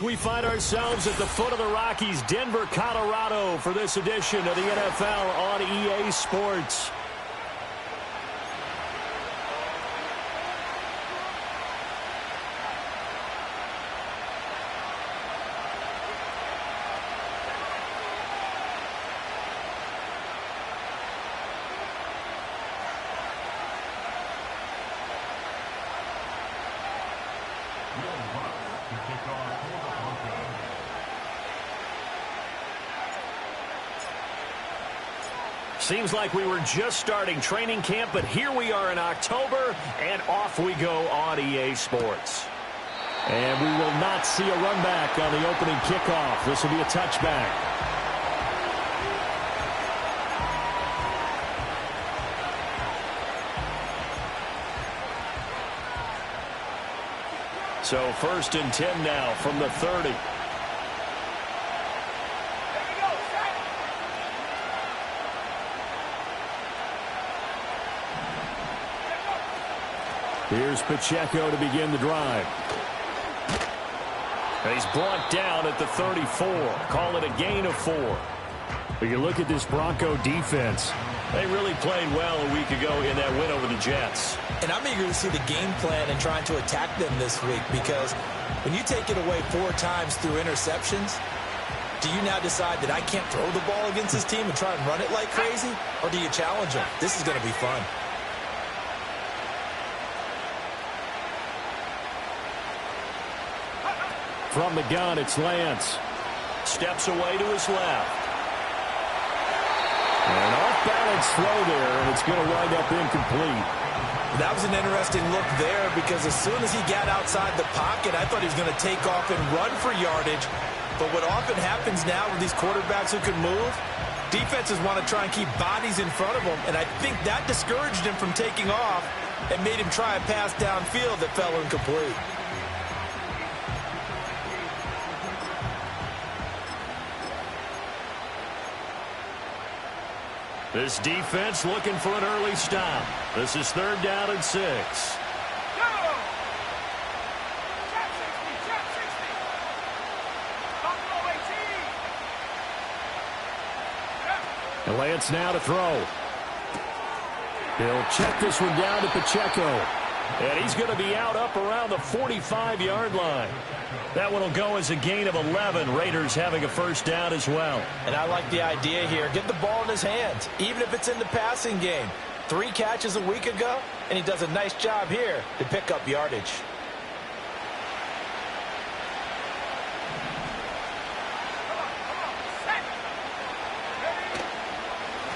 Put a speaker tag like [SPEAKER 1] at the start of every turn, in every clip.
[SPEAKER 1] we find ourselves at the foot of the Rockies, Denver, Colorado, for this edition of the NFL on EA Sports. Seems like we were just starting training camp, but here we are in October, and off we go on EA Sports. And we will not see a run back on the opening kickoff. This will be a touchback. So 1st and 10 now from the 30. Here's Pacheco to begin the drive. And he's brought down at the 34. Call it a gain of 4. But you look at this Bronco defense. They really played well a week ago in that win over the Jets.
[SPEAKER 2] And I'm eager to see the game plan and trying to attack them this week, because when you take it away 4 times through interceptions, do you now decide that I can't throw the ball against this team and try and run it like crazy? Or do you challenge them? This is going to be fun.
[SPEAKER 1] From the gun, it's Lance. Steps away to his left. An off-balance throw there, and it's going to wind up incomplete.
[SPEAKER 2] That was an interesting look there, because as soon as he got outside the pocket, I thought he was going to take off and run for yardage. But what often happens now with these quarterbacks who can move, defenses want to try and keep bodies in front of them, and I think that discouraged him from taking off and made him try a pass downfield that fell incomplete.
[SPEAKER 1] This defense looking for an early stop. This is 3rd down and 6. And Lance now to throw. He'll check this one down to Pacheco. And he's going to be out up around the 45-yard line. That one will go as a gain of 11. Raiders having a 1st down as well.
[SPEAKER 2] And I like the idea here. Get the ball in his hands, even if it's in the passing game. 3 catches a week ago, and he does a nice job here to pick up yardage.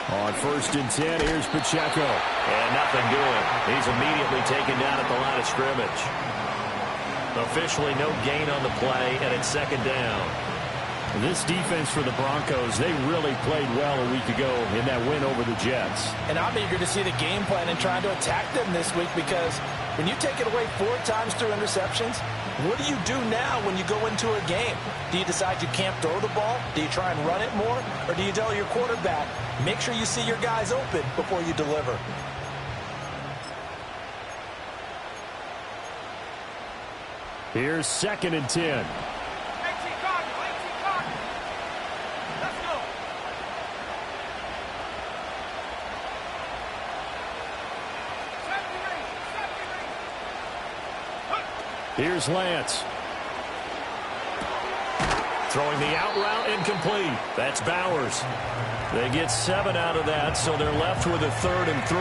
[SPEAKER 1] On 1st and 10, here's Pacheco. And nothing doing. He's immediately taken down at the line of scrimmage. Officially no gain on the play, and it's 2nd down. This defense for the Broncos, they really played well a week ago in that win over the Jets.
[SPEAKER 2] And I'm eager to see the game plan and trying to attack them this week, because when you take it away 4 times through interceptions, what do you do now when you go into a game? Do you decide you can't throw the ball? Do you try and run it more? Or do you tell your quarterback, make sure you see your guys open before you deliver?
[SPEAKER 1] Here's 2nd and 10. Here's Lance. Throwing the out route, incomplete. That's Bowers. They get 7 out of that, so they're left with a 3rd and 3.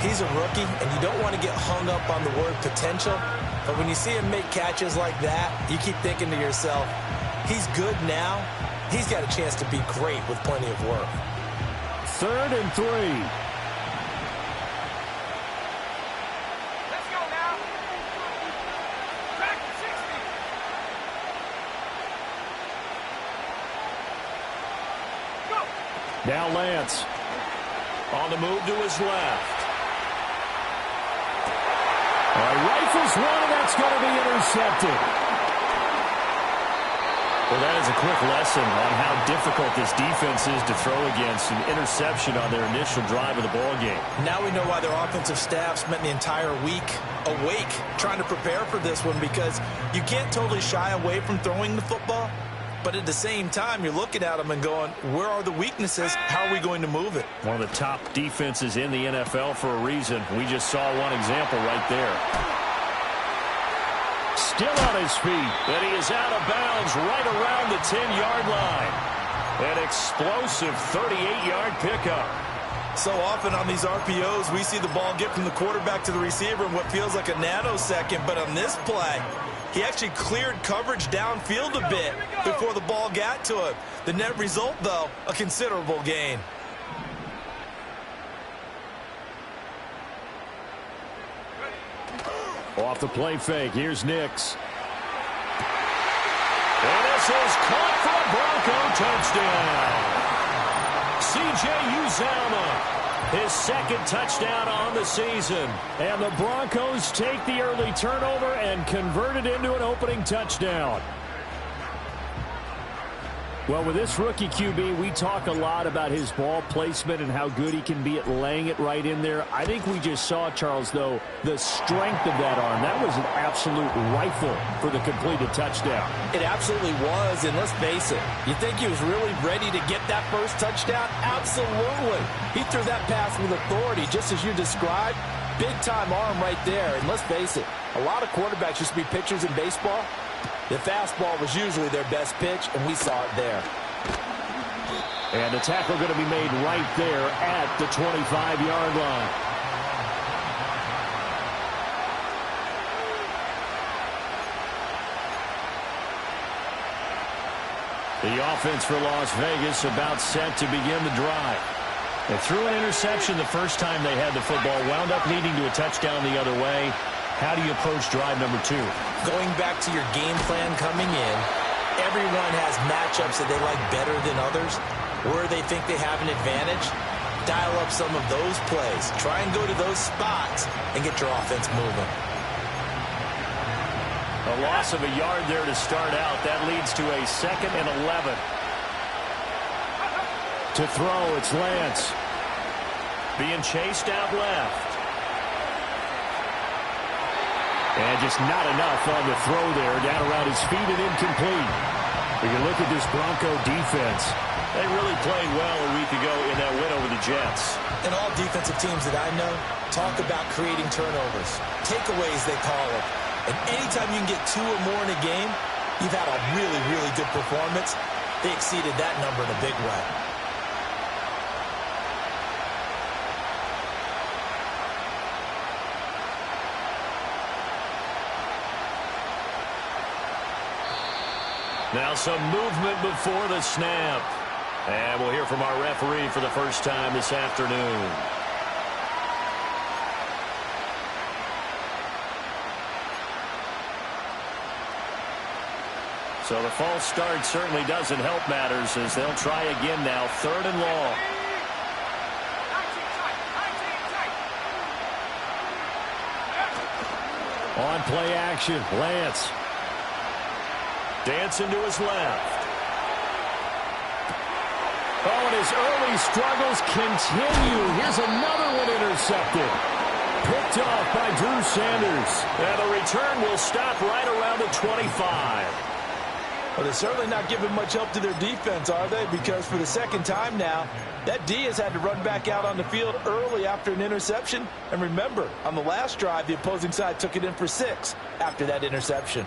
[SPEAKER 2] He's a rookie, and you don't want to get hung up on the word potential. But when you see him make catches like that, you keep thinking to yourself, he's good now. He's got a chance to be great with plenty of work.
[SPEAKER 1] 3rd and 3.
[SPEAKER 3] Let's go now. Back to 60. Go.
[SPEAKER 1] Now Lance. On the move to his left. Rifles one, and that's going to be intercepted. Well, that is a quick lesson on how difficult this defense is to throw against. An interception on their initial drive of the ball game.
[SPEAKER 2] Now we know why their offensive staff spent the entire week awake trying to prepare for this one, because you can't totally shy away from throwing the football, but at the same time you're looking at them and going, where are the weaknesses? How are we going to move it?
[SPEAKER 1] One of the top defenses in the NFL for a reason. We just saw one example right there. Still on his feet, and he is out of bounds right around the 10-yard line. An explosive 38-yard pickup.
[SPEAKER 2] So often on these RPOs, we see the ball get from the quarterback to the receiver in what feels like a nanosecond, but on this play, he actually cleared coverage downfield a bit before the ball got to him. The net result, though, a considerable gain.
[SPEAKER 1] Off the play fake, here's Nix. And this is caught for a Bronco touchdown. C.J. Uzomah, his second touchdown on the season. And the Broncos take the early turnover and convert it into an opening touchdown. Well, with this rookie QB, we talk a lot about his ball placement and how good he can be at laying it right in there. I think we just saw, Charles, though, the strength of that arm. That was an absolute rifle for the completed touchdown.
[SPEAKER 2] It absolutely was, and let's face it, you think he was really ready to get that first touchdown? Absolutely. He threw that pass with authority, just as you described. Big-time arm right there, and let's face it, a lot of quarterbacks used to be pitchers in baseball. The fastball was usually their best pitch, and we saw it there.
[SPEAKER 1] And the tackle going to be made right there at the 25-yard line. The offense for Las Vegas about set to begin the drive. They threw an interception the first time they had the football, wound up leading to a touchdown the other way. How do you approach drive number 2?
[SPEAKER 2] Going back to your game plan coming in, everyone has matchups that they like better than others, where they think they have an advantage. Dial up some of those plays. Try and go to those spots and get your offense moving.
[SPEAKER 1] A loss of a yard there to start out. That leads to a 2nd and 11. To throw, it's Lance. Being chased out left. And just not enough on the throw there. Down around his feet and incomplete. We can look at this Bronco defense. They really played well a week ago in that win over the Jets.
[SPEAKER 2] And all defensive teams that I know talk about creating turnovers. Takeaways, they call it. And anytime you can get 2 or more in a game, you've had a really, really good performance. They exceeded that number in a big way.
[SPEAKER 1] Now some movement before the snap. And we'll hear from our referee for the first time this afternoon. So the false start certainly doesn't help matters as they'll try again now. 3rd and long. On play action, Lance. Dancing to his left. Oh, and his early struggles continue. Here's another one intercepted. Picked off by Drew Sanders. And the return will stop right around the 25.
[SPEAKER 2] Well, they're certainly not giving much help to their defense, are they? Because for the second time now, that D has had to run back out on the field early after an interception. And remember, on the last drive, the opposing side took it in for 6 after that interception.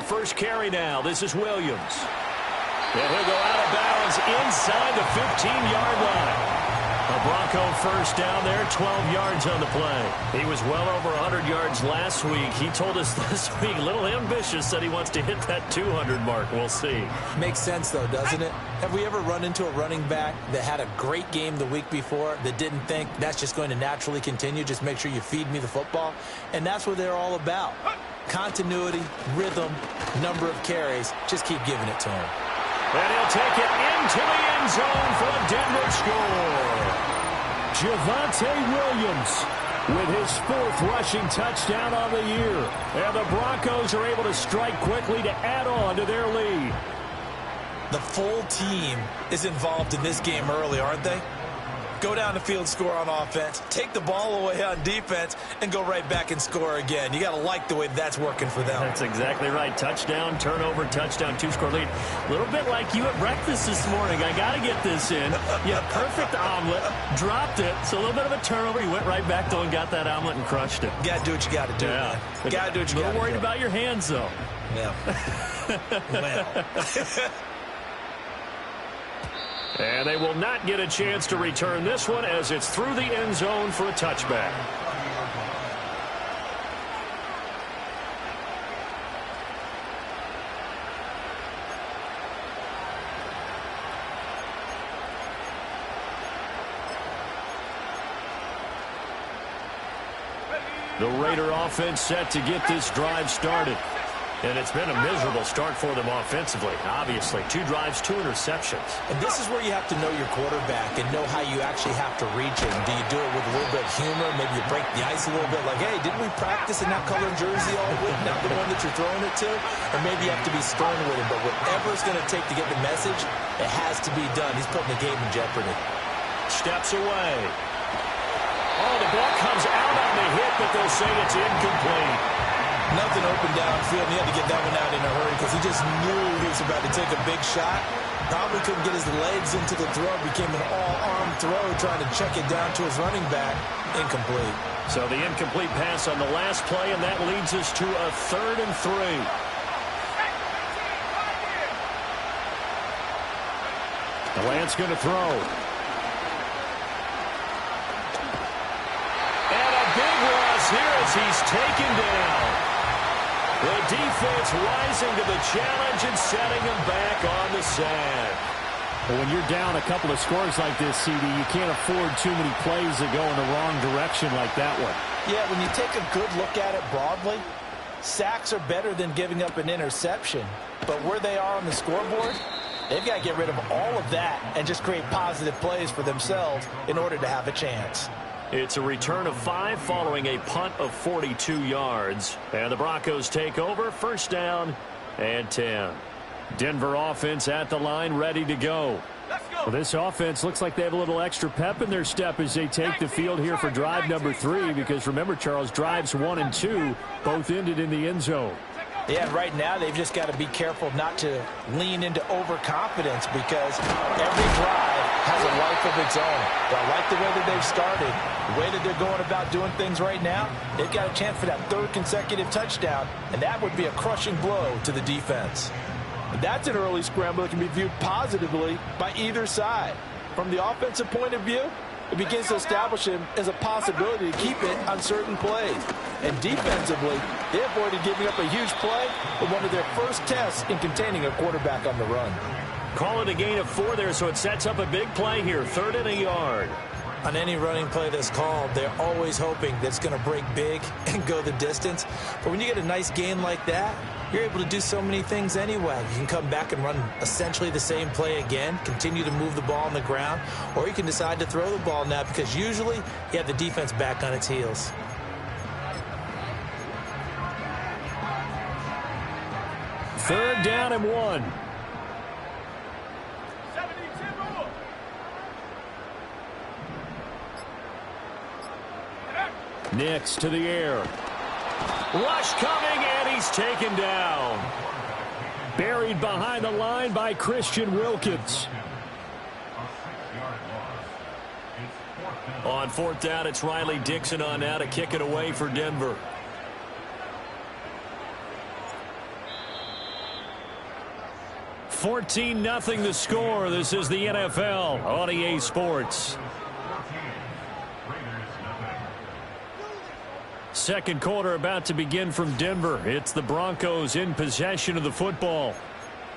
[SPEAKER 1] First carry now. This is Williams. And he'll go out of bounds inside the 15-yard line. A Bronco first down there, 12 yards on the play. He was well over 100 yards last week. He told us this week, a little ambitious, said he wants to hit that 200 mark. We'll see.
[SPEAKER 2] Makes sense, though, doesn't it? Have we ever run into a running back that had a great game the week before that didn't think that's just going to naturally continue? Just make sure you feed me the football. And that's what they're all about. Continuity, rhythm, number of carries. Just keep giving it to him.
[SPEAKER 1] And he'll take it into the end zone for a Denver score.
[SPEAKER 4] Javonte Williams with his 4th rushing touchdown on the year. And the Broncos are able to strike quickly to add on to their lead.
[SPEAKER 2] The full team is involved in this game early, aren't they? Go down the field, score on offense, take the ball away on defense, and go right back and score again. You got to like the way that's working for them.
[SPEAKER 1] That's exactly right. Touchdown, turnover, touchdown, 2-score lead. A little bit like you at breakfast this morning. I got to get this in. Yeah, perfect omelet. Dropped it. So a little bit of a turnover. You went right back, though, and got that omelet and crushed it.
[SPEAKER 2] Got to do what you got to do,
[SPEAKER 1] yeah.
[SPEAKER 2] man. Got to do what you got to do.
[SPEAKER 1] A little worried about your hands, though.
[SPEAKER 2] Yeah. Well.
[SPEAKER 1] And they will not get a chance to return this one as it's through the end zone for a touchback. The Raider offense set to get this drive started. And it's been a miserable start for them offensively, obviously. 2 drives, 2 interceptions.
[SPEAKER 2] And this is where you have to know your quarterback and know how you actually have to reach him. Do you do it with a little bit of humor? Maybe you break the ice a little bit like, hey, didn't we practice in that colored jersey all week, not the one that you're throwing it to? Or maybe you have to be stern with him. But whatever it's going to take to get the message, it has to be done. He's putting the game in jeopardy.
[SPEAKER 1] Steps away. Oh, the ball comes out on the hit, but they'll say it's incomplete.
[SPEAKER 2] Nothing open downfield, and he had to get that one out in a hurry because he just knew he was about to take a big shot. Probably couldn't get his legs into the throw. Became an all-arm throw, trying to check it down to his running back. Incomplete.
[SPEAKER 1] So the incomplete pass on the last play, and that leads us to a 3rd and 3.
[SPEAKER 4] The Lance going to throw.
[SPEAKER 1] And a big loss here as he's taken down. The defense rising to the challenge and setting him back on the sack.
[SPEAKER 4] Well, when you're down a couple of scores like this, CD, you can't afford too many plays that go in the wrong direction like that one.
[SPEAKER 2] Yeah, when you take a good look at it broadly, sacks are better than giving up an interception. But where they are on the scoreboard, they've got to get rid of all of that and just create positive plays for themselves in order to have a chance.
[SPEAKER 1] It's a return of 5 following a punt of 42 yards. And the Broncos take over, 1st down and 10. Denver offense at the line, ready to go.
[SPEAKER 4] Well, this offense looks like they have a little extra pep in their step as they take the field here for drive number 3. Because remember, Charles, drives 1 and 2 both ended in the end zone.
[SPEAKER 2] Yeah, right now they've just got to be careful not to lean into overconfidence because every drive has a life of its own. But I like the way that they've started, the way that they're going about doing things right now. They've got a chance for that 3rd consecutive touchdown, and that would be a crushing blow to the defense. That's an early scramble that can be viewed positively by either side. From the offensive point of view, it begins to establish him as a possibility to keep it on certain plays. And defensively, they avoided giving up a huge play in one of their first tests in containing a quarterback on the run.
[SPEAKER 1] Call it a gain of 4 there, so it sets up a big play here, 3rd and a yard.
[SPEAKER 2] On any running play that's called, they're always hoping that it's going to break big and go the distance. But when you get a nice gain like that, you're able to do so many things anyway. You can come back and run essentially the same play again, continue to move the ball on the ground, or you can decide to throw the ball now because usually you have the defense back on its heels.
[SPEAKER 4] Third down and 1.
[SPEAKER 3] 72 rule.
[SPEAKER 4] Nix to the air.
[SPEAKER 1] Rush coming, and he's taken down.
[SPEAKER 4] Buried behind the line by Christian Wilkins.
[SPEAKER 1] On 4th down, it's Riley Dixon on now to kick it away for Denver. $14-0 the score. This is the NFL on EA Sports. Second quarter about to begin from Denver. It's the Broncos in possession of the football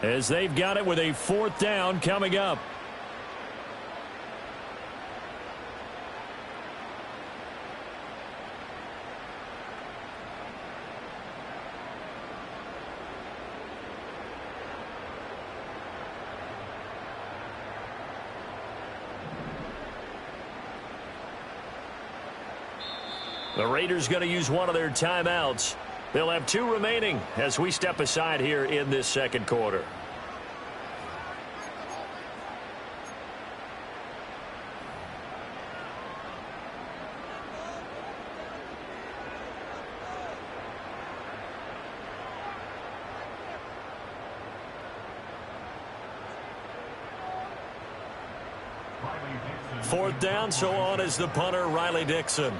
[SPEAKER 1] as they've got it with a 4th down coming up. The Raiders going to use one of their timeouts. They'll have 2 remaining as we step aside here in this second quarter. Fourth down, so on is the punter, Riley Dixon.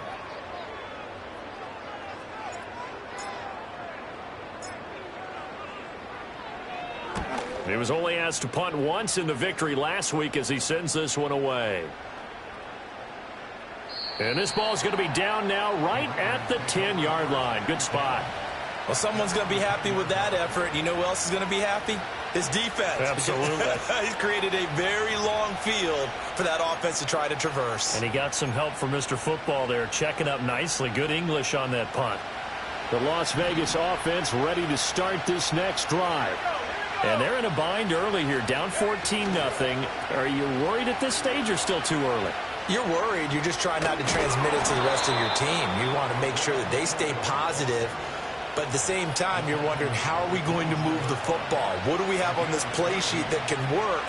[SPEAKER 1] He was only asked to punt once in the victory last week as he sends this one away. And this ball is going to be down now right at the 10-yard line. Good spot.
[SPEAKER 2] Well, someone's going to be happy with that effort. You know who else is going to be happy? His defense.
[SPEAKER 1] Absolutely.
[SPEAKER 2] He's created a very long field for that offense to try to traverse.
[SPEAKER 1] And he got some help from Mr. Football there, checking up nicely. Good English on that punt.
[SPEAKER 4] The Las Vegas offense ready to start this next drive.
[SPEAKER 1] And they're in a bind early here, down 14-0. Are you worried at this stage or still too early?
[SPEAKER 2] You're worried. You're just trying not to transmit it to the rest of your team. You want to make sure that they stay positive. But at the same time, you're wondering, how are we going to move the football? What do we have on this play sheet that can work?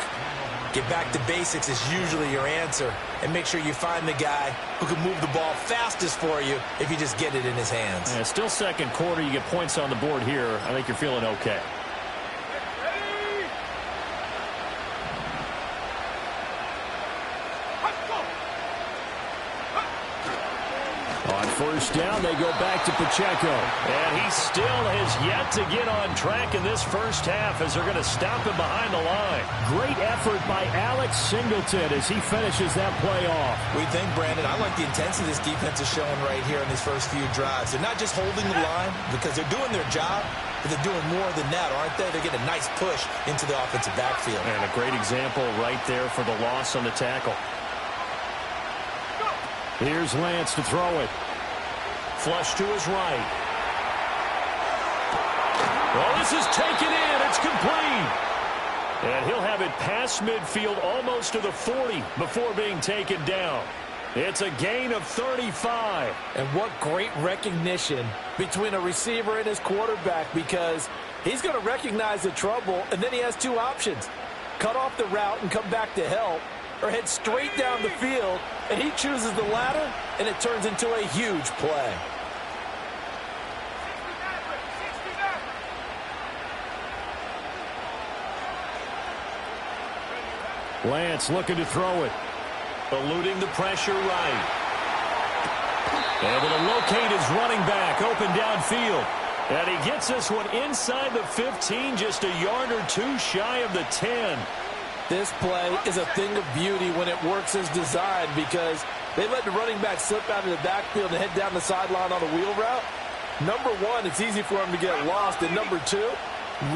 [SPEAKER 2] Get back to basics is usually your answer. And make sure you find the guy who can move the ball fastest for you if you just get it in his hands.
[SPEAKER 1] Yeah, still second quarter. You get points on the board here. I think you're feeling okay.
[SPEAKER 4] First down, they go back to Pacheco.
[SPEAKER 1] And he still has yet to get on track in this first half as they're going to stop him behind the line.
[SPEAKER 4] Great effort by Alex Singleton as he finishes that play off.
[SPEAKER 2] We think, Brandon, I like the intensity this defense is showing right here in these first few drives. They're not just holding the line because they're doing their job, but they're doing more than that, aren't they? They're getting a nice push into the offensive backfield.
[SPEAKER 1] And a great example right there for the loss on the tackle.
[SPEAKER 4] Here's Lance to throw it.
[SPEAKER 1] Flush to his right. Oh, this is taken in. It's complete. And he'll have it past midfield almost to the 40 before being taken down. It's a gain of 35.
[SPEAKER 5] And what great recognition between a receiver and his quarterback, because he's going to recognize the trouble, and then he has 2 options. Cut off the route and come back to help, or head straight down the field, and he chooses the latter, and it turns into a huge play.
[SPEAKER 4] Lance looking to throw it.
[SPEAKER 1] Eluding the pressure right. Able to locate his running back open downfield. And he gets this one inside the 15, just a yard or 2 shy of the 10.
[SPEAKER 5] This play is a thing of beauty when it works as designed, because they let the running back slip out of the backfield and head down the sideline on a wheel route. Number one, it's easy for him to get lost. And number two,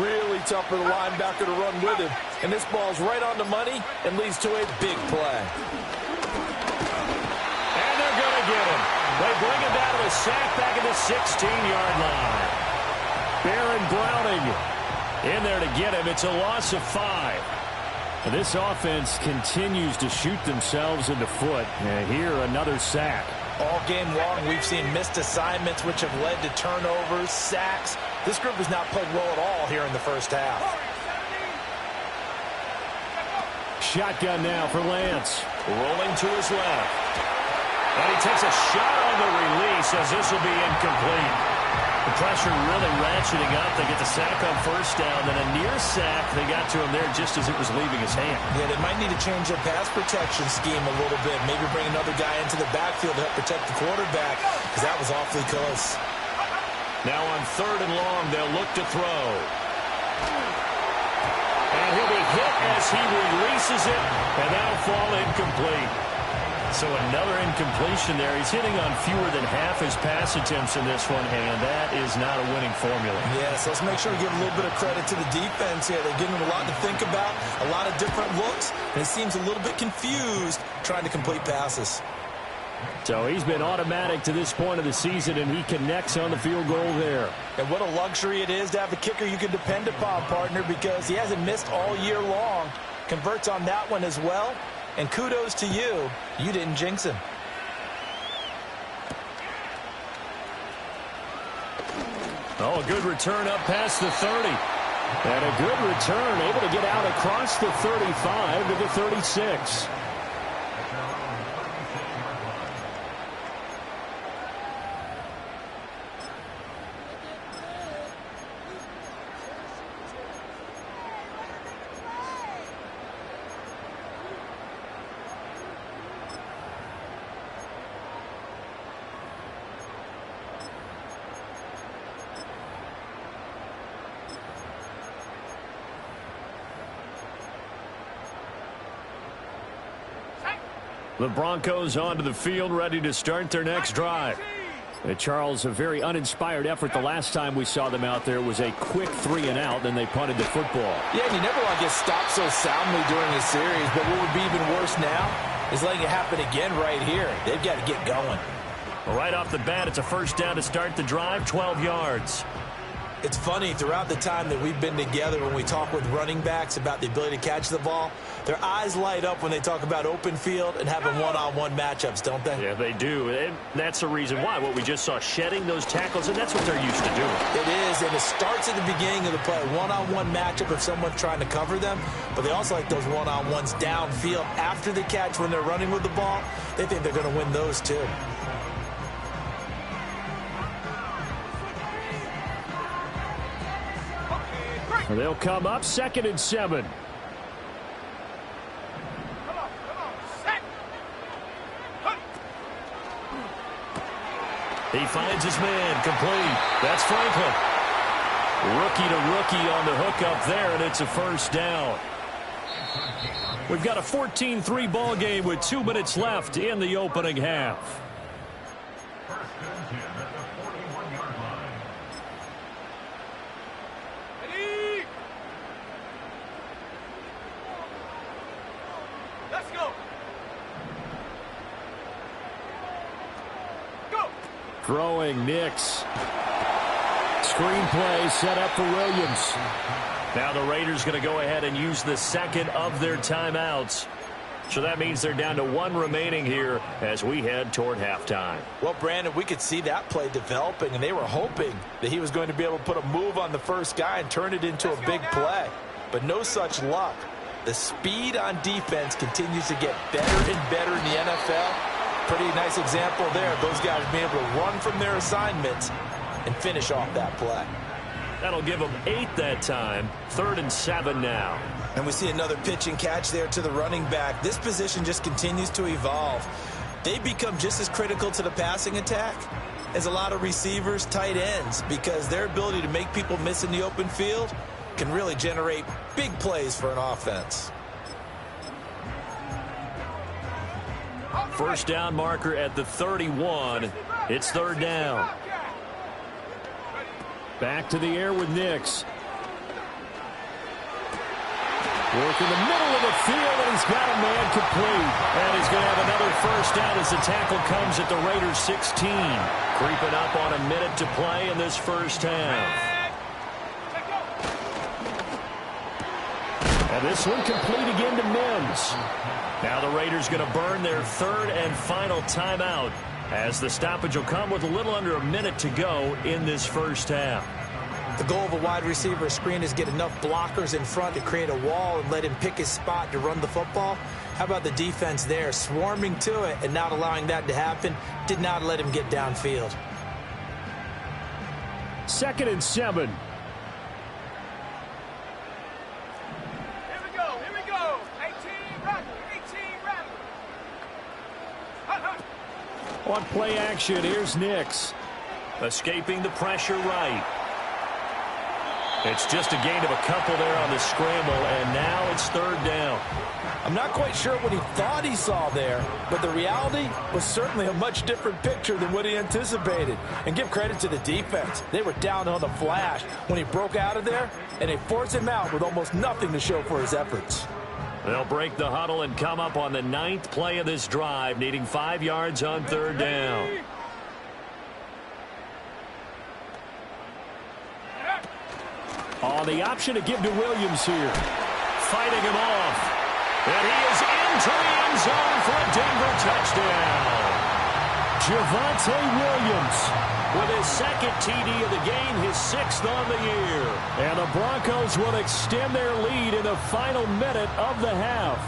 [SPEAKER 5] really tough for the linebacker to run with him. And this ball's right on the money and leads to a big play.
[SPEAKER 1] And they're going to get him. They bring him down to the sack back at the 16-yard line.
[SPEAKER 4] Baron Browning
[SPEAKER 1] in there to get him. It's a loss of 5.
[SPEAKER 4] And this offense continues to shoot themselves in the foot. And here, another sack.
[SPEAKER 2] All game long, we've seen missed assignments, which have led to turnovers, sacks. This group has not played well at all here in the first half.
[SPEAKER 4] Shotgun now for Lance.
[SPEAKER 1] Rolling to his left. And he takes a shot on the release as this will be incomplete. The pressure really ratcheting up. They get the sack on first down. Then a near sack. They got to him there just as it was leaving his hand.
[SPEAKER 2] Yeah, they might need to change their pass protection scheme a little bit. Maybe bring another guy into the backfield to help protect the quarterback, because that was awfully close.
[SPEAKER 1] Now on 3rd and long, they'll look to throw. And he'll be hit as he releases it, and that'll fall incomplete. So another incompletion there. He's hitting on fewer than half his pass attempts in this one, and that is not a winning formula.
[SPEAKER 2] Yeah, so let's make sure we give a little bit of credit to the defense here. They're giving him a lot to think about, a lot of different looks, and he seems a little bit confused trying to complete passes.
[SPEAKER 4] So he's been automatic to this point of the season, and he connects on the field goal there.
[SPEAKER 2] And what a luxury it is to have a kicker you can depend upon, partner, because he hasn't missed all year long. Converts on that one as well. And kudos to you. You didn't jinx him.
[SPEAKER 4] Oh, a good return up past the 30. And a good return, able to get out across the 35 to the 36. The Broncos onto the field, ready to start their next drive. Charles, a very uninspired effort the last time we saw them out there was a quick 3-and-out, then they punted the football.
[SPEAKER 5] Yeah, and you never want to get stopped so soundly during a series, but what would be even worse now is letting it happen again right here. They've got to get going.
[SPEAKER 1] Right off the bat, it's a first down to start the drive, 12 yards.
[SPEAKER 2] It's funny, throughout the time that we've been together, when we talk with running backs about the ability to catch the ball, their eyes light up when they talk about open field and having one-on-one matchups, don't they?
[SPEAKER 1] Yeah, they do. And that's the reason why. What we just saw, shedding those tackles, and that's what they're used to doing.
[SPEAKER 2] It is, and it starts at the beginning of the play. One-on-one matchup if someone's trying to cover them, but they also like those one-on-ones downfield after the catch when they're running with the ball. They think they're going to win those too.
[SPEAKER 4] They'll come up 2nd and 7.
[SPEAKER 3] Come on, set.
[SPEAKER 1] He finds his man, complete. That's Franklin. Rookie to rookie on the hook up there, and it's a first down. We've got a 14-3 ball game with 2 minutes left in the opening half. Throwing Nix. Screenplay set up for Williams. Now the Raiders going to go ahead and use the second of their timeouts. So that means they're down to 1 remaining here as we head toward halftime.
[SPEAKER 2] Well, Brandon, we could see that play developing, and they were hoping that he was going to be able to put a move on the first guy and turn it into a big play. But no such luck. The speed on defense continues to get better and better in the NFL. Pretty nice example there. Those guys being able to run from their assignments and finish off that play.
[SPEAKER 1] That'll give them 8 that time. 3rd and 7 now.
[SPEAKER 2] And we see another pitch and catch there to the running back. This position just continues to evolve. They become just as critical to the passing attack as a lot of receivers, tight ends, because their ability to make people miss in the open field can really generate big plays for an offense.
[SPEAKER 1] First down marker at the 31. It's 3rd down.
[SPEAKER 4] Back to the air with Nix. Work in the middle of the field, and he's got a man complete. And he's going to have another first down as the tackle comes at the Raiders' 16. Creeping up on a minute to play in this first half. And this one complete again to Mims. Now the Raiders going to burn their 3rd and final timeout as the stoppage will come with a little under a minute to go in this first half.
[SPEAKER 2] The goal of a wide receiver screen is get enough blockers in front to create a wall and let him pick his spot to run the football. How about the defense there, swarming to it and not allowing that to happen? Did not let him get downfield.
[SPEAKER 4] 2nd and 7. On play action, here's Nix.
[SPEAKER 1] Escaping the pressure right. It's just a gain of a couple there on the scramble, and now it's 3rd down.
[SPEAKER 5] I'm not quite sure what he thought he saw there, but the reality was certainly a much different picture than what he anticipated. And give credit to the defense. They were down on the flash when he broke out of there, and they forced him out with almost nothing to show for his efforts.
[SPEAKER 1] They'll break the huddle and come up on the 9th play of this drive, needing 5 yards on 3rd down.
[SPEAKER 4] On the option to give to Williams here.
[SPEAKER 1] Fighting him off. And he is into the end zone for a Denver touchdown.
[SPEAKER 4] Javonte Williams
[SPEAKER 1] with his second TD of the game, his 6th on the year.
[SPEAKER 4] And the Broncos will extend their lead in the final minute of the half.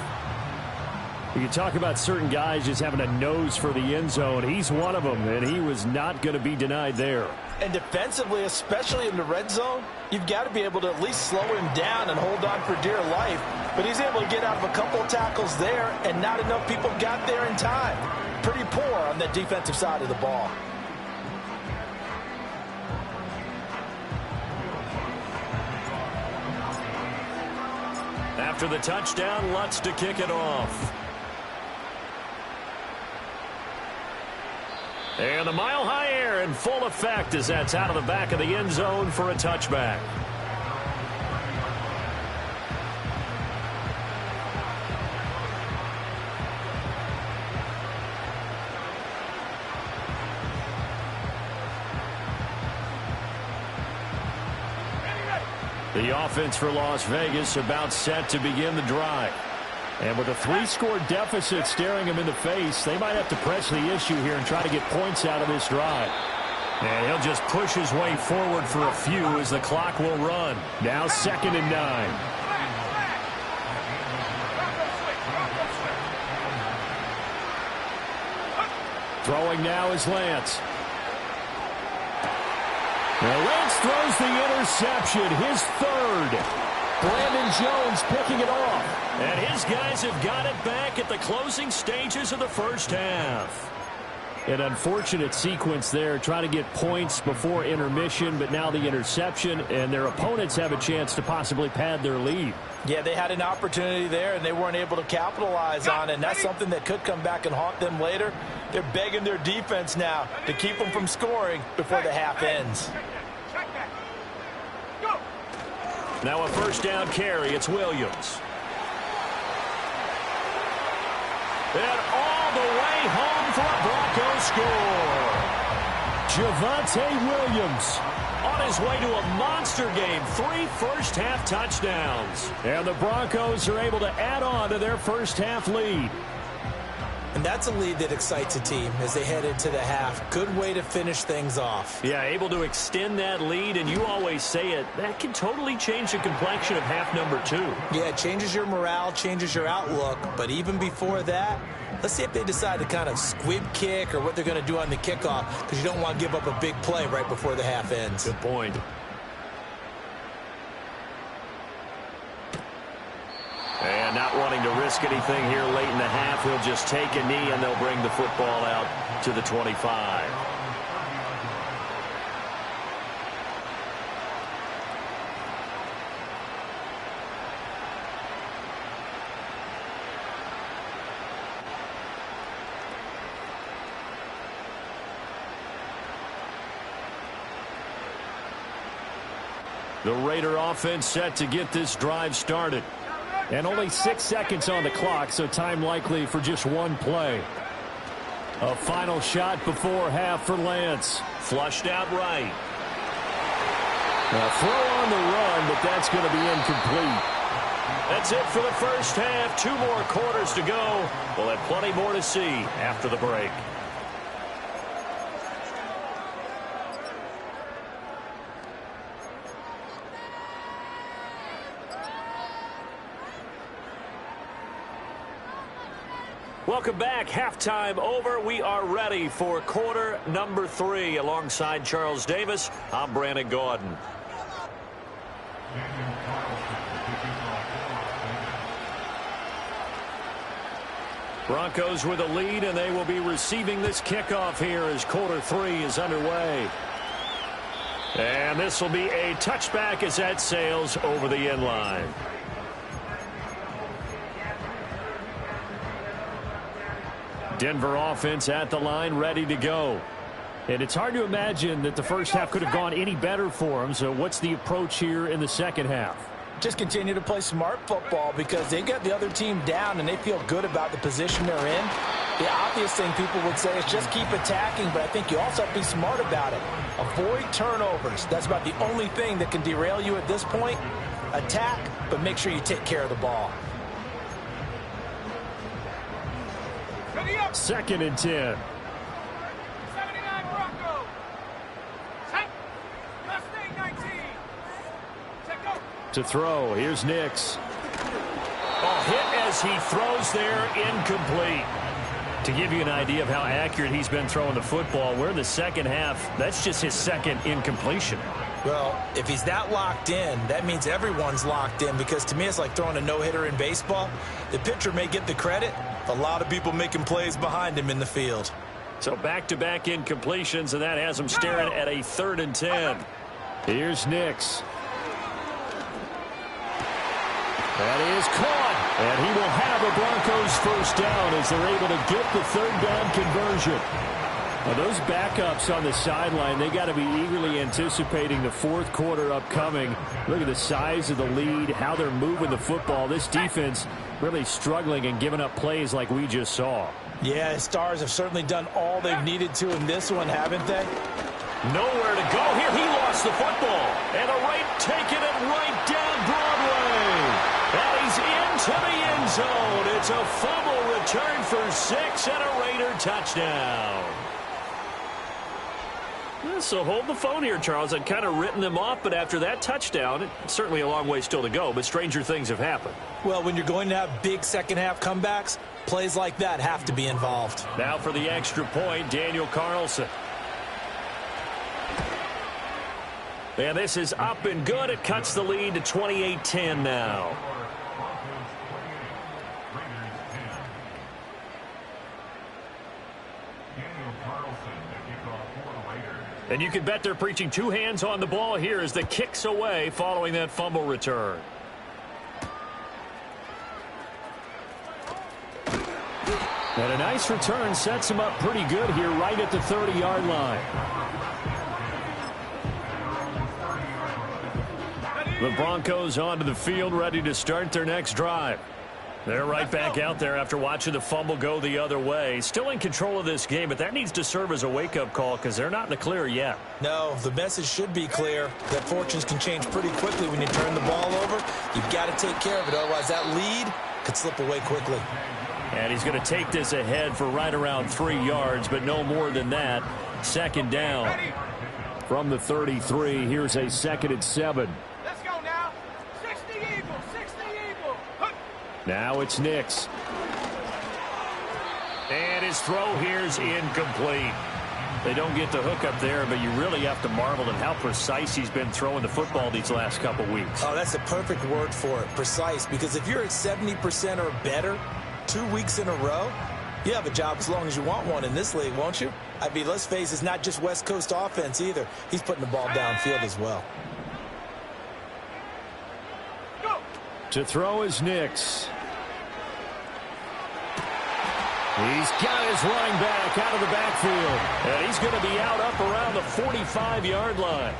[SPEAKER 4] You can talk about certain guys just having a nose for the end zone. He's one of them, and he was not going to be denied there.
[SPEAKER 5] And defensively, especially in the red zone, you've got to be able to at least slow him down and hold on for dear life. But he's able to get out of a couple of tackles there, and not enough people got there in time. Pretty poor on that defensive side of the ball.
[SPEAKER 1] After the touchdown, Lutz to kick it off. And the mile-high air in full effect as that's out of the back of the end zone for a touchback. The offense for Las Vegas about set to begin the drive. And with a 3-score deficit staring them in the face, they might have to press the issue here and try to get points out of this drive. And he'll just push his way forward for a few as the clock will run.
[SPEAKER 4] Now 2nd and 9. Throwing now is Lance. Now Lance throws the interception, his 3rd. Brandon Jones picking it off.
[SPEAKER 1] And his guys have got it back at the closing stages of the first half.
[SPEAKER 4] An unfortunate sequence there, trying to get points before intermission, but now the interception, and their opponents have a chance to possibly pad their lead.
[SPEAKER 5] Yeah, they had an opportunity there, and they weren't able to capitalize on it, and that's something that could come back and haunt them later. They're begging their defense now to keep them from scoring before the half ends.
[SPEAKER 1] Now a first down carry. It's Williams. And all the way home for a Broncos score.
[SPEAKER 4] Javonte Williams
[SPEAKER 1] on his way to a monster game. 3 first-half touchdowns.
[SPEAKER 4] And the Broncos are able to add on to their first-half lead.
[SPEAKER 5] And that's a lead that excites a team as they head into the half. Good way to finish things off.
[SPEAKER 1] Yeah, able to extend that lead, and you always say it, that can totally change the complexion of half number 2.
[SPEAKER 5] Yeah, it changes your morale, changes your outlook. But even before that, let's see if they decide to kind of squib kick or what they're going to do on the kickoff, because you don't want to give up a big play right before the half ends.
[SPEAKER 1] Good point. And not wanting to risk anything here late in the half, he'll just take a knee and they'll bring the football out to the 25. The Raider offense set to get this drive started.
[SPEAKER 4] And only 6 seconds on the clock, so time likely for just one play. A final shot before half for Lance.
[SPEAKER 1] Flushed out right.
[SPEAKER 4] A throw on the run, but that's going to be incomplete.
[SPEAKER 1] That's it for the first half. 2 more quarters to go. We'll have plenty more to see after the break. Welcome back. Halftime over. We are ready for quarter number 3. Alongside Charles Davis, I'm Brandon Gaudin. Broncos with a lead, and they will be receiving this kickoff here as quarter 3 is underway. And this will be a touchback as that sails over the end line. Denver offense at the line, ready to go. And it's hard to imagine that the first half could have gone any better for them. So what's the approach here in the second half?
[SPEAKER 5] Just continue to play smart football because they got the other team down and they feel good about the position they're in. The obvious thing people would say is just keep attacking, but I think you also have to be smart about it. Avoid turnovers. That's about the only thing that can derail you at this point. Attack, but make sure you take care of the ball.
[SPEAKER 4] 2nd and 10. To throw, here's Nix.
[SPEAKER 1] Hit as he throws there, incomplete. To give you an idea of how accurate he's been throwing the football, we're in the second half. That's just his second incompletion.
[SPEAKER 2] Well, if he's that locked in, that means everyone's locked in, because to me it's like throwing a no-hitter in baseball. The pitcher may get the credit, a lot of people making plays behind him in the field.
[SPEAKER 1] So back-to-back incompletions, and that has him staring at a 3rd and 10.
[SPEAKER 4] Here's Nix. That is caught, and he will have a Broncos first down as they're able to get the 3rd down conversion. Now those backups on the sideline, they got to be eagerly anticipating the 4th quarter upcoming. Look at the size of the lead, how they're moving the football. This defense really struggling and giving up plays like we just saw.
[SPEAKER 2] Yeah, the Stars have certainly done all they've needed to in this one, haven't they?
[SPEAKER 1] Nowhere to go here. He lost the football. And a right taking it right down Broadway. And he's into the end zone. It's a fumble return for 6 and a Raider touchdown. So hold the phone here, Charles. I'd kind of written them off, but after that touchdown, it's certainly a long way still to go, but stranger things have happened.
[SPEAKER 2] Well, when you're going to have big second-half comebacks, plays like that have to be involved.
[SPEAKER 1] Now for the extra point, Daniel Carlson. And this is up and good. It cuts the lead to 28-10 now. And you can bet they're preaching 2 hands on the ball here as the kicks away following that fumble return.
[SPEAKER 4] And a nice return sets him up pretty good here right at the 30-yard line.
[SPEAKER 1] The Broncos onto the field, ready to start their next drive. They're right back out there after watching the fumble go the other way. Still in control of this game, but that needs to serve as a wake-up call because they're not in the clear yet.
[SPEAKER 2] No, the message should be clear that fortunes can change pretty quickly when you turn the ball over. You've got to take care of it, otherwise that lead could slip away quickly.
[SPEAKER 1] And he's going to take this ahead for right around 3 yards, but no more than that. 2nd down.
[SPEAKER 4] From the 33, here's a 2nd and 7.
[SPEAKER 3] Let's go now. 60 Eagles, 60 Eagles.
[SPEAKER 4] Now it's Nix.
[SPEAKER 1] And his throw here's incomplete. They don't get the hook up there, but you really have to marvel at how precise he's been throwing the football these last couple weeks.
[SPEAKER 2] Oh, that's a perfect word for it, precise, because if you're at 70% or better 2 weeks in a row, you have a job as long as you want one in this league, won't you? I mean, let's face it, it's not just West Coast offense either. He's putting the ball downfield as well.
[SPEAKER 3] Go.
[SPEAKER 4] To throw is Nix. He's got his running back out of the backfield.
[SPEAKER 1] And he's going to be out up around the 45-yard line.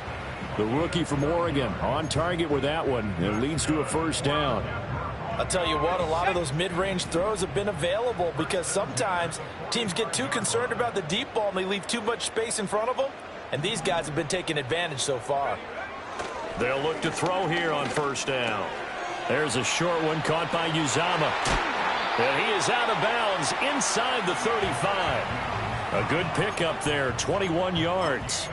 [SPEAKER 4] The rookie from Oregon on target with that one. It leads to a first down.
[SPEAKER 5] I'll tell you what, a lot of those mid-range throws have been available because sometimes teams get too concerned about the deep ball and they leave too much space in front of them. And these guys have been taking advantage so far.
[SPEAKER 1] They'll look to throw here on first down. There's a short one caught by Uzama. And he is out of bounds inside the 35. A good pickup there, 21 yards.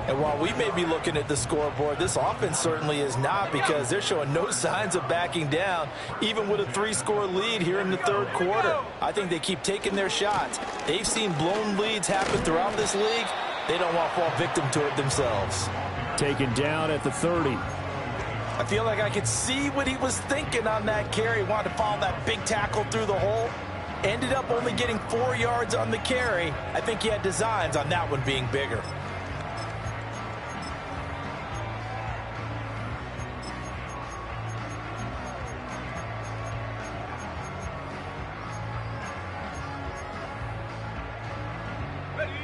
[SPEAKER 5] And while we may be looking at the scoreboard, this offense certainly is not, because they're showing no signs of backing down, even with a 3-score lead here in the 3rd quarter. I think they keep taking their shots. They've seen blown leads happen throughout this league. They don't want to fall victim to it themselves.
[SPEAKER 4] Taken down at the 30.
[SPEAKER 5] I feel like I could see what he was thinking on that carry. Wanted to follow that big tackle through the hole. Ended up only getting 4 yards on the carry. I think he had designs on that one being bigger.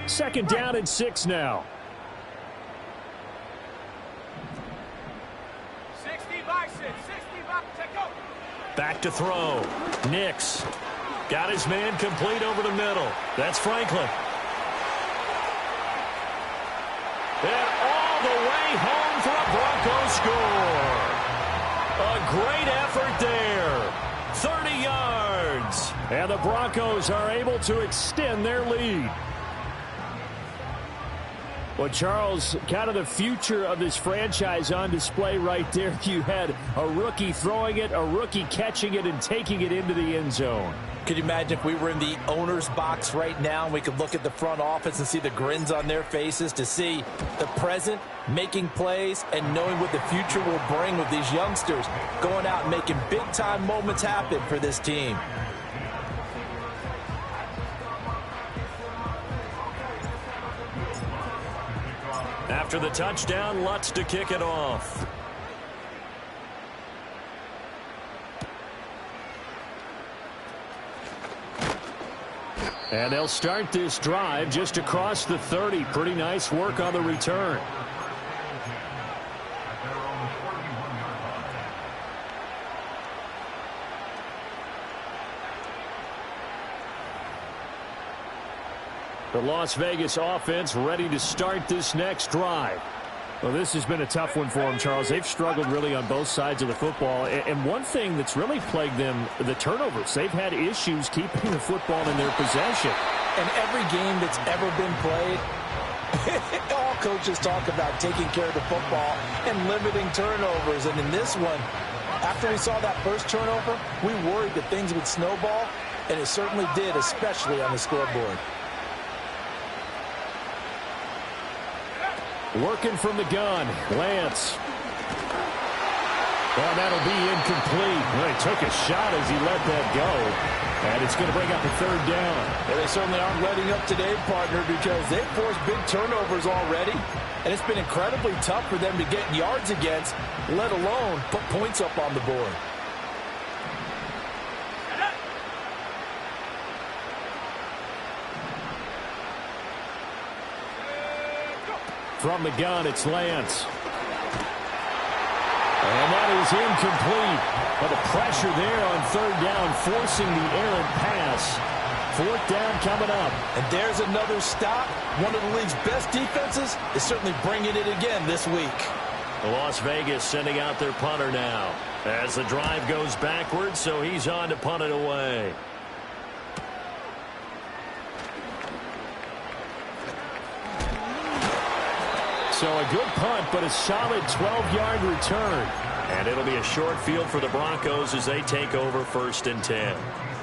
[SPEAKER 4] Second down and 6 now.
[SPEAKER 3] 60 by 6, 60 by, take go.
[SPEAKER 1] Back to throw. Nix got his man complete over the middle. That's Franklin. And all the way home for a Broncos score. A great effort there. 30 yards.
[SPEAKER 4] And the Broncos are able to extend their lead. Well, Charles, kind of the future of this franchise on display right there. You had a rookie throwing it, a rookie catching it, and taking it into the end zone.
[SPEAKER 5] Could you imagine if we were in the owner's box right now and we could look at the front office and see the grins on their faces, to see the present making plays and knowing what the future will bring with these youngsters going out and making big-time moments happen for this team.
[SPEAKER 1] After the touchdown, Lutz to kick it off.
[SPEAKER 4] And they'll start this drive just across the 30. Pretty nice work on the return. The Las Vegas offense ready to start this next drive. Well, this has been a tough one for them, Charles. They've struggled really on both sides of the football. And one thing that's really plagued them, the turnovers. They've had issues keeping the football in their possession.
[SPEAKER 5] And every game that's ever been played, all coaches talk about taking care of the football and limiting turnovers. And in this one, after we saw that first turnover, we worried that things would snowball, and it certainly did, especially on the scoreboard.
[SPEAKER 4] Working from the gun, Lance. Well, that'll be incomplete. Well, he took a shot as he let that go. And it's going to bring up a third down.
[SPEAKER 5] Well, they certainly aren't letting up today, partner, because they've forced big turnovers already. And it's been incredibly tough for them to get yards against, let alone put points up on the board.
[SPEAKER 4] From the gun, it's Lance. And that is incomplete. But the pressure there on third down, forcing the errant pass. Fourth down coming up.
[SPEAKER 5] And there's another stop. One of the league's best defenses is certainly bringing it again this week.
[SPEAKER 1] Las Vegas sending out their punter now as the drive goes backwards, so he's on to punt it away.
[SPEAKER 4] So a good punt, but a solid 12-yard return.
[SPEAKER 1] And it'll be a short field for the Broncos as they take over 1st and 10.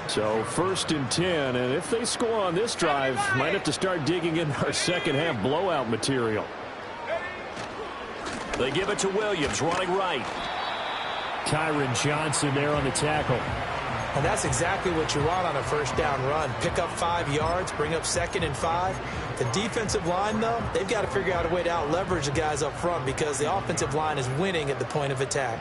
[SPEAKER 4] So 1st and 10, and if they score on this drive, might have to start digging in our second-half blowout material.
[SPEAKER 1] They give it to Williams, running right.
[SPEAKER 4] Kyron Johnson there on the tackle.
[SPEAKER 2] And that's exactly what you want on a first down run. Pick up 5 yards, bring up 2nd and 5. The defensive line, though, they've got to figure out a way to out-leverage the guys up front because the offensive line is winning at the point of attack.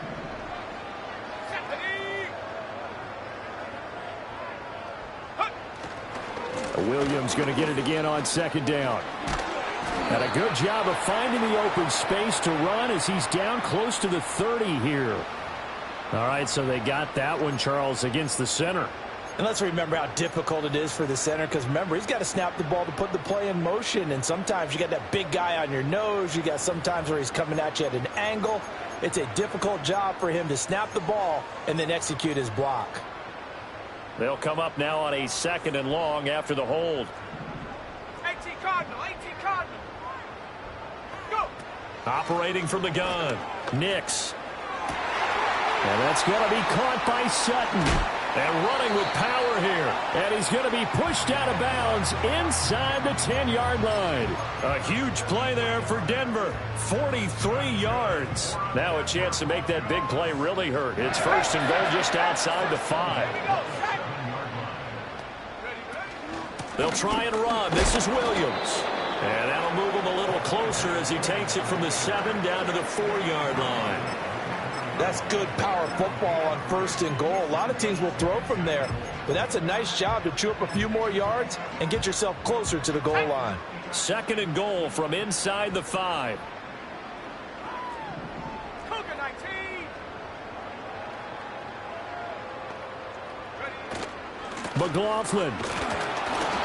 [SPEAKER 4] Williams going to get it again on 2nd down. And a good job of finding the open space to run as he's down close to the 30 here. All right, so they got that one, Charles, against the center.
[SPEAKER 5] And let's remember how difficult it is for the center, because remember, he's got to snap the ball to put the play in motion, and sometimes you got that big guy on your nose. You got sometimes where he's coming at you at an angle. It's a difficult job for him to snap the ball and then execute his block.
[SPEAKER 1] They'll come up now on a 2nd and long after the hold.
[SPEAKER 3] 18 Cardinal, 18 Cardinal. Go.
[SPEAKER 1] Operating from the gun, Nix.
[SPEAKER 4] And that's going to be caught by Sutton. And running with power here. And he's going to be pushed out of bounds inside the 10-yard line.
[SPEAKER 1] A huge play there for Denver. 43 yards. Now a chance to make that big play really hurt. It's 1st and goal just outside the 5. They'll try and run. This is Williams. And that'll move him a little closer as he takes it from the 7 down to the 4-yard line.
[SPEAKER 5] That's good power football on 1st and goal. A lot of teams will throw from there, but that's a nice job to chew up a few more yards and get yourself closer to the goal line.
[SPEAKER 1] 2nd and goal from inside the 5.
[SPEAKER 3] Cougar 19.
[SPEAKER 4] McLaughlin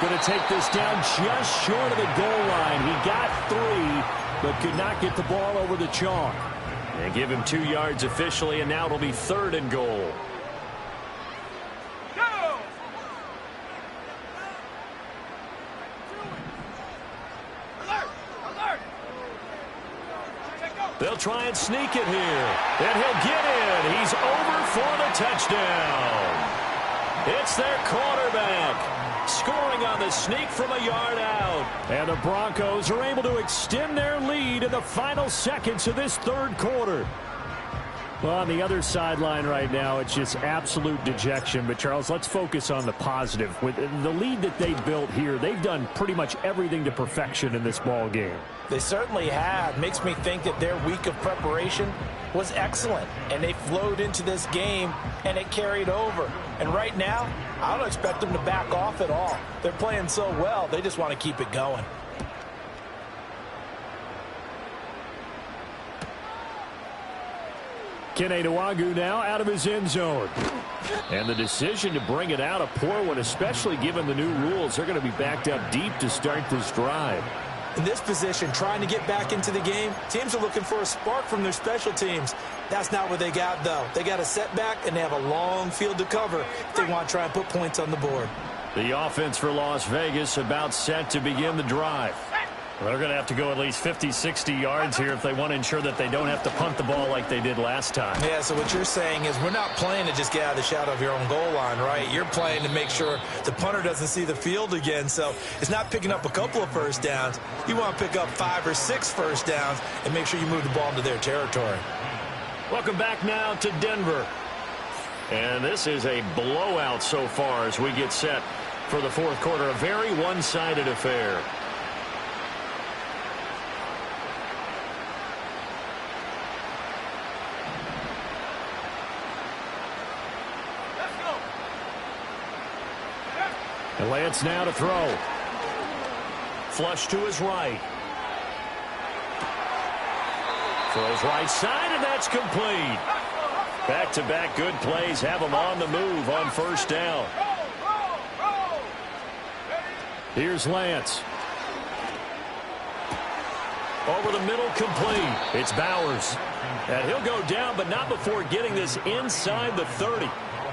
[SPEAKER 4] going to take this down just short of the goal line. He got 3, but could not get the ball over the chalk.
[SPEAKER 1] And give him 2 yards officially, and now it'll be 3rd and goal.
[SPEAKER 3] Go. Alert. Alert.
[SPEAKER 4] They'll try and sneak it here. And he'll get in. He's over for the touchdown. It's their quarterback scoring on the sneak from a yard out. And the Broncos are able to extend their lead in the final seconds of this third quarter. Well, on the other sideline right now, it's just absolute dejection. But, Charles, let's focus on the positive. With the lead that they built here, they've done pretty much everything to perfection in this ball game.
[SPEAKER 2] They certainly have. Makes me think that their week of preparation was excellent. And they flowed into this game, and it carried over. And right now, I don't expect them to back off at all. They're playing so well, they just want to keep it going.
[SPEAKER 4] Kene Nwagu now out of his end zone. And the decision to bring it out, a poor one, especially given the new rules. They're going to be backed up deep to start this drive.
[SPEAKER 2] In this position, trying to get back into the game, teams are looking for a spark from their special teams. That's not what they got, though. They got a setback, and they have a long field to cover if they want to try and put points on the board.
[SPEAKER 4] The offense for Las Vegas about set to begin the drive. Well, they're going to have to go at least 50, 60 yards here if they want to ensure that they don't have to punt the ball like they did last time.
[SPEAKER 2] Yeah, so what you're saying is we're not playing to just get out of the shadow of your own goal line, right? You're playing to make sure the punter doesn't see the field again. So it's not picking up a couple of first downs. You want to pick up 5 or 6 first downs and make sure you move the ball into their territory.
[SPEAKER 4] Welcome back now to Denver. And this is a blowout so far as we get set for the fourth quarter. A very one-sided affair. And Lance now to throw. Flush to his right. Throws right side, and that's complete. Back-to-back good plays have him on the move on first down. Here's Lance. Over the middle, complete. It's Bowers. And he'll go down, but not before getting this inside the 30.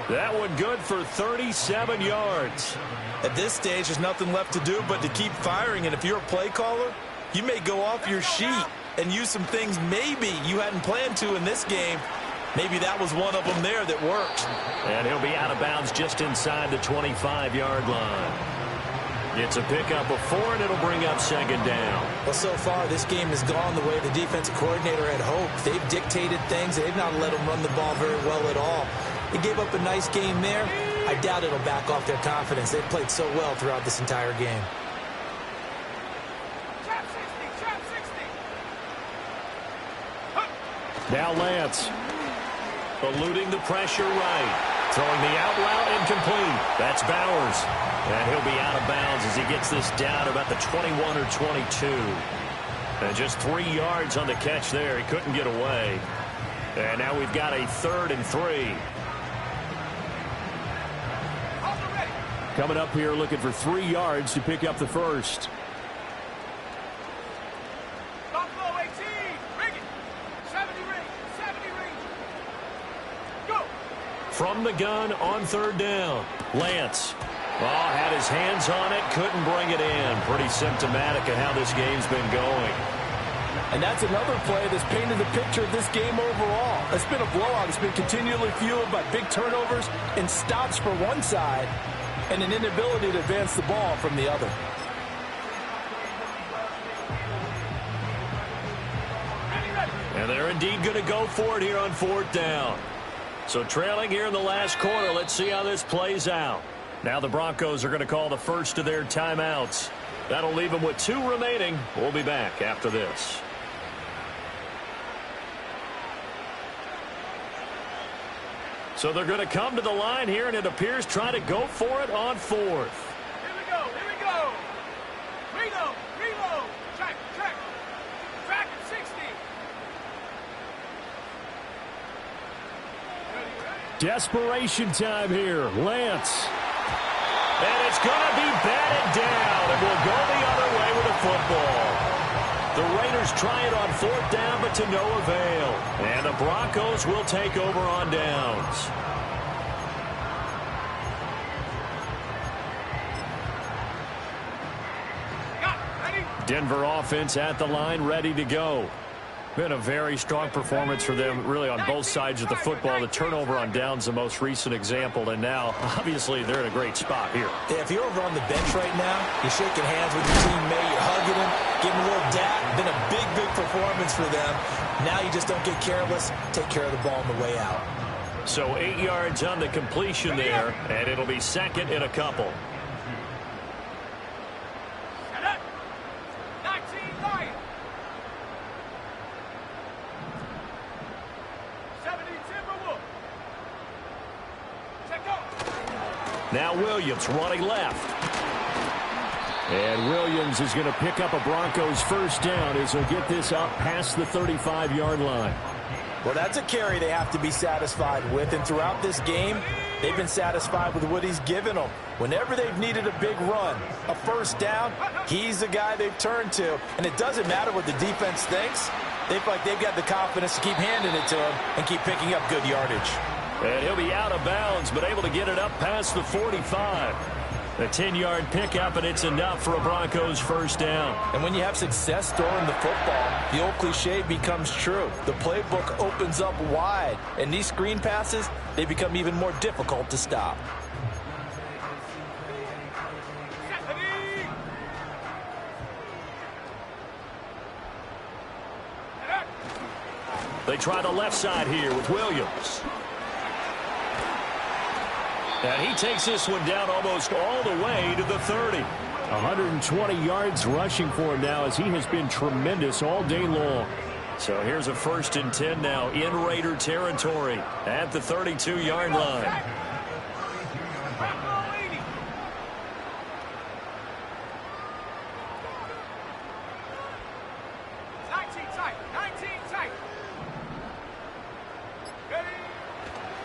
[SPEAKER 4] That one good for 37 yards.
[SPEAKER 2] At this stage, there's nothing left to do but to keep firing. And if you're a play caller, you may go off your sheet and use some things maybe you hadn't planned to in this game. Maybe that was one of them there that worked.
[SPEAKER 4] And he'll be out of bounds just inside the 25-yard line. It's a pickup of 4, and it'll bring up second down.
[SPEAKER 2] Well, so far, this game has gone the way the defensive coordinator had hoped. They've dictated things. They've not let them run the ball very well at all. They gave up a nice game there. I doubt it'll back off their confidence. They've played so well throughout this entire game.
[SPEAKER 3] Trap 60, trap 60.
[SPEAKER 4] Now Lance. Eluding the pressure right. Throwing the out route incomplete. That's Bowers. And he'll be out of bounds as he gets this down about the 21 or 22. And just 3 yards on the catch there. He couldn't get away. And now we've got a 3rd and 3. Coming up here looking for 3 yards to pick up the first.
[SPEAKER 3] Buffalo 18. Ring it. 70 ring. 70 ring. Go.
[SPEAKER 4] From the gun on 3rd down. Lance. Oh, had his hands on it. Couldn't bring it in. Pretty symptomatic of how this game's been going.
[SPEAKER 5] And that's another play that's painted the picture of this game overall. It's been a blowout. It's been continually fueled by big turnovers and stops for one side and an inability to advance the ball from the other.
[SPEAKER 4] And they're indeed going to go for it here on 4th down. So trailing here in the last quarter. Let's see how this plays out. Now the Broncos are going to call the first of their timeouts. That'll leave them with 2 remaining. We'll be back after this. So they're going to come to the line here, and it appears trying to go for it on 4th.
[SPEAKER 3] Here we go. Here we go. Reload. Reload. Check. Check. Track at 60.
[SPEAKER 4] Desperation time here. Lance. And it's going to be batted down, and we'll go the other way with the football. The Raiders try it on 4th down, but to no avail. And the Broncos will take over on downs. Denver offense at the line, ready to go. Been a very strong performance for them, really, on both sides of the football. The turnover on downs, the most recent example, and now, obviously, they're in a great spot here.
[SPEAKER 2] Yeah, if you're over on the bench right now, you're shaking hands with your teammate, you're hugging him, giving him a little dap. Been a big, big performance for them. Now you just don't get careless. Take care of the ball on the way out.
[SPEAKER 4] So 8 yards on the completion there, and it'll be second and a couple.
[SPEAKER 3] Set up. 19 Lions. 70 Timberwolves. Check out.
[SPEAKER 4] Now Williams running left. And Williams is going to pick up a Broncos first down as he'll get this up past the 35-yard line.
[SPEAKER 2] Well, that's a carry they have to be satisfied with, and throughout this game, they've been satisfied with what he's given them. Whenever they've needed a big run, a first down, he's the guy they've turned to. And it doesn't matter what the defense thinks. They feel like they've got the confidence to keep handing it to him and keep picking up good yardage.
[SPEAKER 4] And he'll be out of bounds, but able to get it up past the 45. A 10-yard pickup, and it's enough for a Broncos first down.
[SPEAKER 2] And when you have success throwing the football, the old cliche becomes true. The playbook opens up wide, and these screen passes, they become even more difficult to stop.
[SPEAKER 4] They try the left side here with Williams. And he takes this one down almost all the way to the 30. 120 yards rushing for him now as he has been tremendous all day long. So here's a 1st and 10 now in Raider territory at the 32-yard line.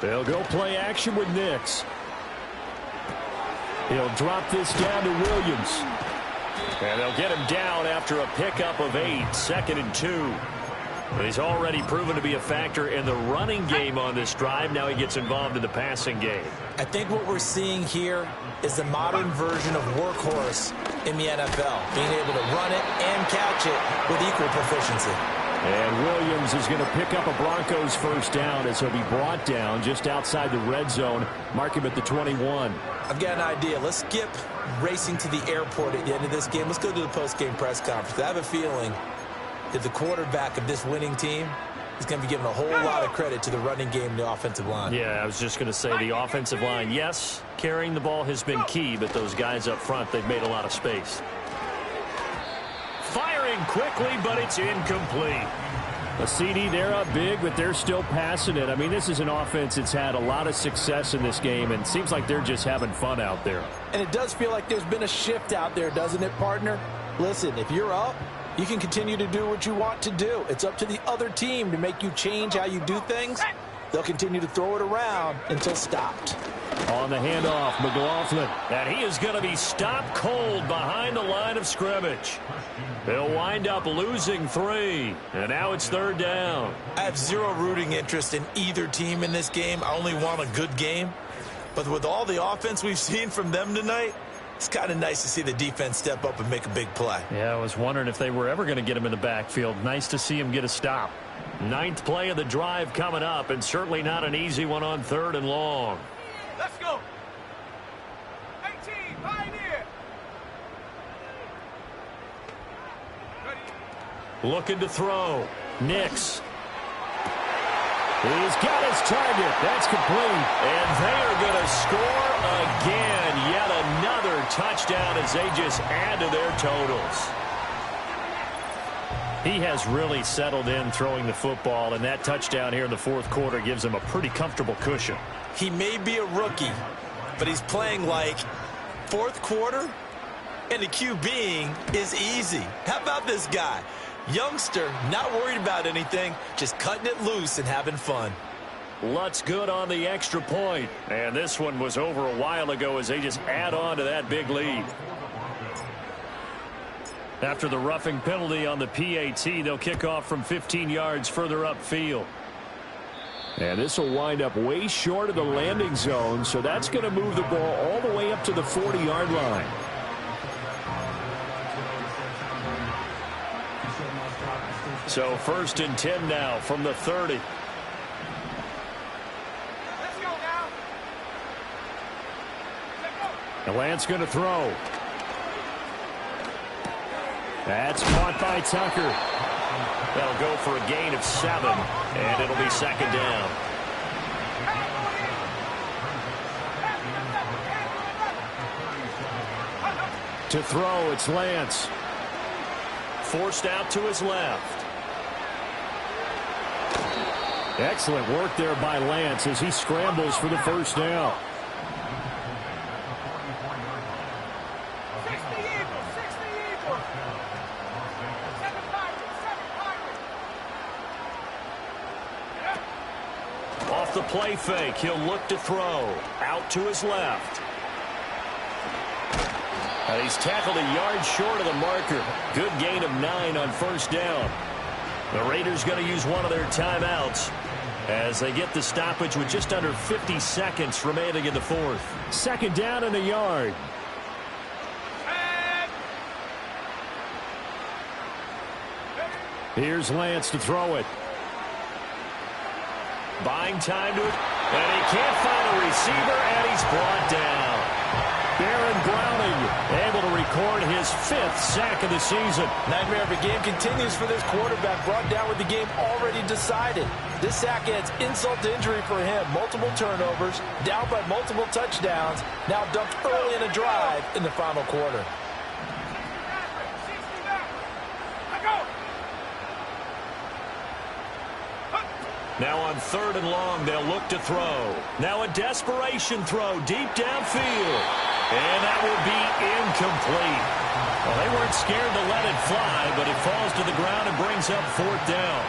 [SPEAKER 4] They'll go play action with Nix. He'll drop this down to Williams. And they'll get him down after a pickup of 8, 2nd and 2. But he's already proven to be a factor in the running game on this drive. Now he gets involved in the passing game.
[SPEAKER 2] I think what we're seeing here is the modern version of workhorse in the NFL, being able to run it and catch it with equal proficiency.
[SPEAKER 4] And Williams is going to pick up a Broncos first down as he'll be brought down just outside the red zone. Mark him at the 21.
[SPEAKER 2] I've got an idea. Let's skip racing to the airport at the end of this game. Let's go to the post-game press conference. I have a feeling that the quarterback of this winning team is going to be giving a whole lot of credit to the running game and the offensive line.
[SPEAKER 4] Yeah, I was just going to say the offensive line, yes, carrying the ball has been key, but those guys up front, they've made a lot of space. Firing quickly, but it's incomplete. A CD, they're up big, but they're still passing it. I mean, this is an offense that's had a lot of success in this game, and seems like they're just having fun out there.
[SPEAKER 2] And it does feel like there's been a shift out there, doesn't it, partner? Listen, if you're up, you can continue to do what you want to do. It's up to the other team to make you change how you do things. They'll continue to throw it around until stopped.
[SPEAKER 4] On the handoff, McLaughlin. And he is going to be stopped cold behind the line of scrimmage. They'll wind up losing 3. And now it's 3rd down.
[SPEAKER 2] I have zero rooting interest in either team in this game. I only want a good game. But with all the offense we've seen from them tonight, it's kind of nice to see the defense step up and make a big play.
[SPEAKER 4] Yeah, I was wondering if they were ever going to get him in the backfield. Nice to see him get a stop. 9th play of the drive coming up, and certainly not an easy one on 3rd and long.
[SPEAKER 3] Let's go. 18, Pioneer.
[SPEAKER 4] Looking to throw. Nix. He's got his target. That's complete. And they are going to score again. Yet another touchdown as they just add to their totals. He has really settled in throwing the football, and that touchdown here in the 4th quarter gives him a pretty comfortable cushion.
[SPEAKER 2] He may be a rookie, but he's playing like 4th quarter, and the QBing is easy. How about this guy? Youngster, not worried about anything, just cutting it loose and having fun.
[SPEAKER 4] Lutz good on the extra point. And this one was over a while ago as they just add on to that big lead. After the roughing penalty on the PAT, they'll kick off from 15 yards further upfield. And this will wind up way short of the landing zone, so that's going to move the ball all the way up to the 40-yard line. So 1st and 10 now from the 30.
[SPEAKER 3] Let's go now. Let's go.
[SPEAKER 4] And Lance going to throw. That's caught by Tucker. They'll go for a gain of 7, and it'll be 2nd down. To throw, it's Lance. Forced out to his left. Excellent work there by Lance as he scrambles for the 1st down.
[SPEAKER 3] 60 Eagles, 60 Eagles. 7 Pirates, 7 Pirates.
[SPEAKER 4] Off the play fake, he'll look to throw. Out to his left. And he's tackled a yard short of the marker. Good gain of 9 on 1st down. The Raiders going to use one of their timeouts as they get the stoppage with just under 50 seconds remaining in the 4th. 2nd down and a yard. Here's Lance to throw it. Buying time to it. And he can't find a receiver, and he's brought down. Baron Browning able to record his 5th sack of the season.
[SPEAKER 5] Nightmare of a game continues for this quarterback, brought down with the game already decided. This sack adds insult to injury for him. Multiple turnovers, down by multiple touchdowns, now dumped early in a drive in the final quarter.
[SPEAKER 3] 60 back. Let's go.
[SPEAKER 4] Now on 3rd and long, they'll look to throw. Now a desperation throw deep downfield. And that will be incomplete. Well, they weren't scared to let it fly, but it falls to the ground and brings up 4th down.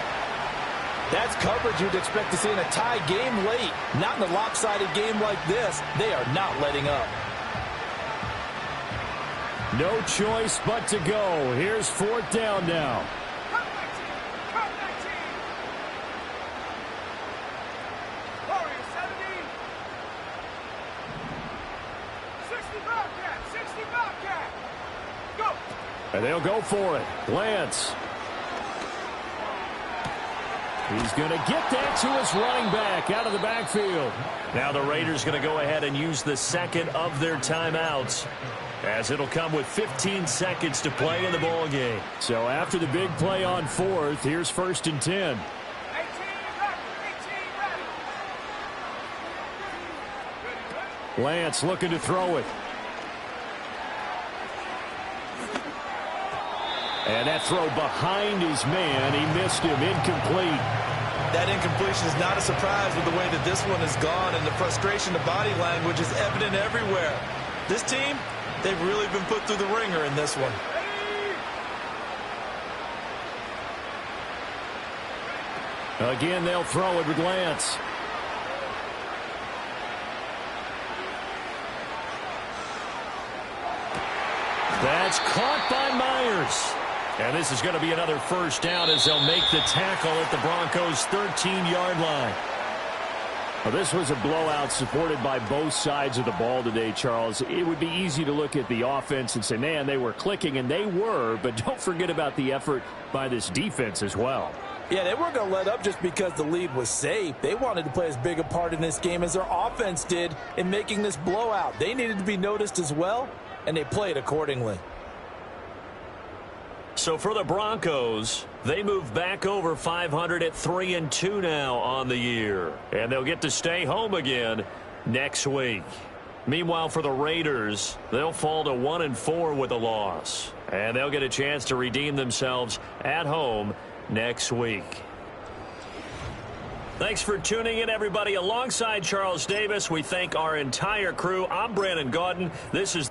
[SPEAKER 5] That's coverage you'd expect to see in a tie game late. Not in a lopsided game like this. They are not letting up.
[SPEAKER 4] No choice but to go. Here's 4th down now.
[SPEAKER 3] Cut that team. Cut that team. Warriors 70. 60 Bobcat. 60 Bobcat. Go.
[SPEAKER 4] And they'll go for it. Lance. He's going to get that to his running back out of the backfield. Now the Raiders going to go ahead and use the 2nd of their timeouts, as it'll come with 15 seconds to play in the ball game. So after the big play on 4th, here's 1st and 10.
[SPEAKER 3] 18 ready. 18 ready.
[SPEAKER 4] Lance looking to throw it. And that throw behind his man. He missed him. Incomplete.
[SPEAKER 2] That incompletion is not a surprise with the way that this one has gone, and the frustration, the body language is evident everywhere. This team, they've really been put through the ringer in this one.
[SPEAKER 4] Again, they'll throw it with Lance. That's caught by Myers. And this is going to be another 1st down as they'll make the tackle at the Broncos' 13-yard line. Well, this was a blowout supported by both sides of the ball today, Charles. It would be easy to look at the offense and say, man, they were clicking, and they were, but don't forget about the effort by this defense as well.
[SPEAKER 5] Yeah, they weren't going to let up just because the lead was safe. They wanted to play as big a part in this game as their offense did in making this blowout. They needed to be noticed as well, and they played accordingly.
[SPEAKER 4] So for the Broncos, they move back over 500 at 3-2 now on the year. And they'll get to stay home again next week. Meanwhile, for the Raiders, they'll fall to 1-4 with a loss. And they'll get a chance to redeem themselves at home next week. Thanks for tuning in, everybody. Alongside Charles Davis, we thank our entire crew. I'm Brandon Gaudin. This is